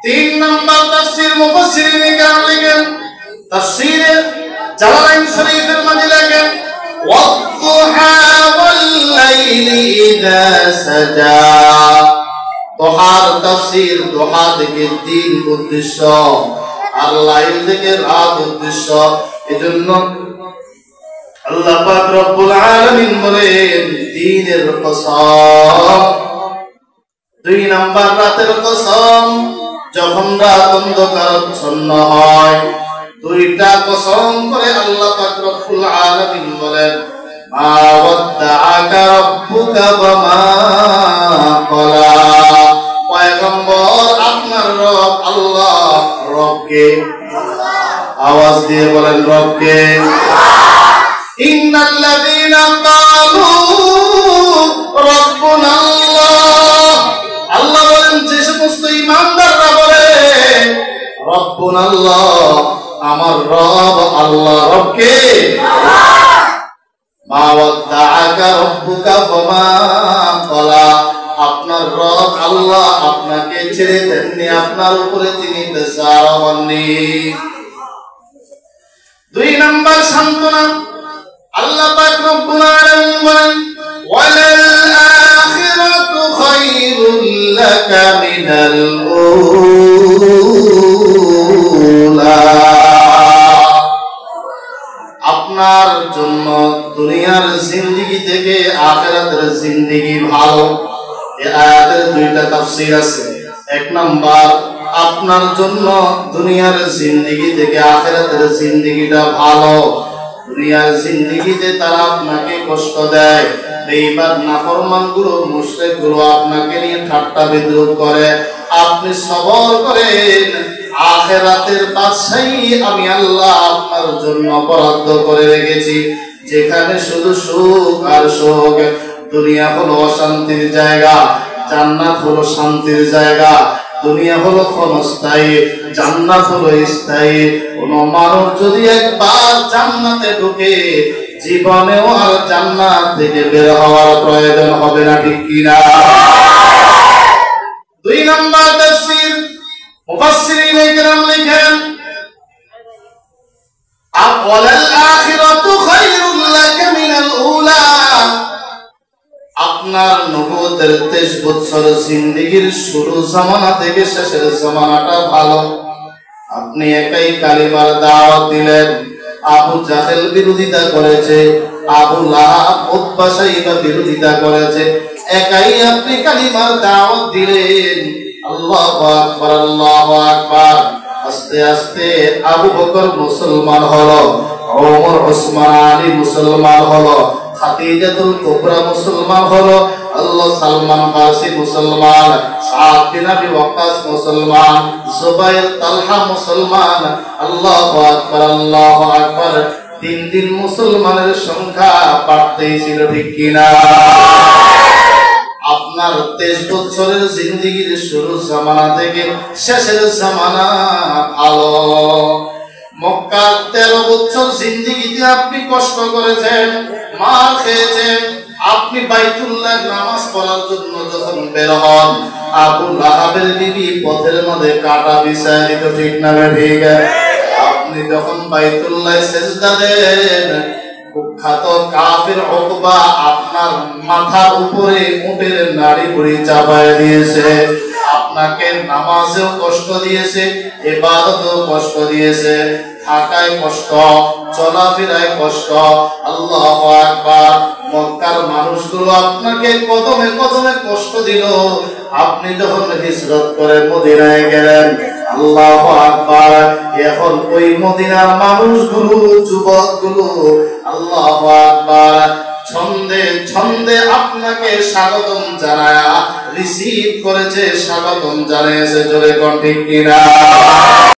তিন নম্বর তাফসীর মুফাসসিরিন কেরাম লিখেন, তাফসীরে জালালাইন শরীফের মধ্যে লেখেন ওয়াদ-দুহা ওয়াল-লাইলি ইযা সাজা। দুহার তাফসীর, দুহা থেকে দিন উদ্দেশ্য আর লাইল থেকে রাত উদ্দেশ্য। এজন্য আল্লাহ পাক রব্বুল আলামিন বলেন দিনের কসম। দুই নাম্বার রাতের কসম, যখন রাত অন্ধকারাচ্ছন্ন হয় দুইটা কসম করে আল্লাহ পাক রব্বুল আলামিন বলেন মা ওয়াদ্দাআকা রাব্বুকা ওয়া মা ক্বালা। পয়গম্বর আপনার রব আল্লাহ, রবকে আওয়াজ দিয়ে বলেন রবকে। ইন্নাল্লাযীনা ক্বালু রাব্বুনা আল্লাহ, আল্লাহ বলেন যে সমস্ত ঈমানদাররা বলে রাব্বুনা আল্লাহ, আমার রব আল্লাহ, রবকে মা ওয়াদ্দাআকা রাব্বুকা ওয়া মা ক্বালা, আপনার রব আল্লাহ আপনাকে ছেড়ে দেননি, আপনার উপরে তিনি বেজার হননি। দুই নাম্বার সান্ত্বনা আল্লাহ পাক রব্বুল আলামিন বলেন ওয়ালাল আখিরাতু খায়রুল লাকা মিনাল উলা, আপনার জন্য দুনিয়ার জিন্দেগি থেকে আখিরাতের জিন্দেগি ভালো। এই আয়াতের দুইটা তাফসীর আছে। এক নাম্বার, আপনার জন্য দুনিয়ার জিন্দেগি থেকে আখিরাতের জিন্দেগিটা ভালো। দুনিয়ার জিন্দেগিতে তারা আপনাকে কষ্ট দেয়, বেঈমান নাফরমানগুলো মুশরিকগুলো আপনাকে নিয়ে ঠাট্টা বিদ্রূপ করে, আপনি সবর করেন। আখিরাতের বাদশাহী আমি আল্লাহ আপনার জন্য বরাদ্দ করে রেখেছি, যেখানে শুধু সুখ আর সুখ। দুনিয়া হলো অশান্তির জায়গা, জান্নাত হলো শান্তির জায়গা। দুনিয়া হলো ক্ষণস্থায়ী, জান্নাত হলো স্থায়ী। কোন মানুষ যদি একবার জান্নাতে ঢুকে জীবনেও আর জান্নাত থেকে বের হওয়ার প্রয়োজন হবে না, ঠিক কিনা? দুই নম্বর তাফসীর মুফাসসিরিন কেরাম লিখেন ওয়ালাল আখিরাতু খায়রুল লাকা মিনাল উলা, আপনার নবুয়তের 23 বছর জিন্দেগির শুরু জামানা থেকে শেষের জামানাটা ভালো। আপনি একাই কালিমার দাওয়াত দিলেন, আবু জাহেল বিরোধিতা করেছে, আবু লাহাব উতবা সাইবা বিরোধিতা করেছে, একাই আপনি কালিমার দাওয়াত দিলেন। আল্লাহু আকবার, আল্লাহু আকবার। আস্তে আস্তে আবু বকর মুসলমান হলো, ওমর ওসমান আলী মুসলমান হলো, খাদিজাতুল কুবরা মুসলমান হলো, আল্লাহ সালমান ফারসি মুসলমান, সাদ বিন আবি ওয়াক্কাস মুসলমান, জুবাইর তালহা মুসলমান। আল্লাহু আকবার, আল্লাহু আকবার। দিন দিন মুসলমানের সংখ্যা বাড়তেই ছিল, ঠিক কিনা? আপনার 23 বছরের জিন্দেগির শুরু জামানা থেকে শেষের জামানা ভালো। মক্কার 13 বছর জিন্দেগিতে আপনি কষ্ট করেছেন, মার খেয়েছেন। আপনি বাইতুল্লাহ নামাজ পড়ার জন্য যখন বের হন, আবু লাহাবের বিবি পথের মধ্যে কাটা বিছায় দিত, ঠিক না ঠিক? আপনি যখন বাইতুল্লাহ সিজদা দেন, কুখ্যাত কাফির উকবা আপনার মাথার উপরে উটের নাড়ি ভুঁড়ি চাপায় দিয়েছে, আপনাকে নামাজেও কষ্ট দিয়েছে, ইবাদতেও কষ্ট দিয়েছে, থাকায় কষ্ট, চলাফেরায় কষ্ট। আল্লাহু আকবার। মক্কার মানুষগুলো আপনাকে কদমে কদমে কষ্ট দিল। আপনি যখন হিজরত করে মদিনায় গেলেন, আল্লাহু আকবার, এখন ওই মদিনার মানুষগুলো, যুবকগুলো, আল্লাহু আকবার, ছন্দে ছন্দে আপনাকে স্বাগতম জানায়া রিসিভ করেছে, স্বাগতম জানিয়েছে। জোরে কোন ঠিক কিনা?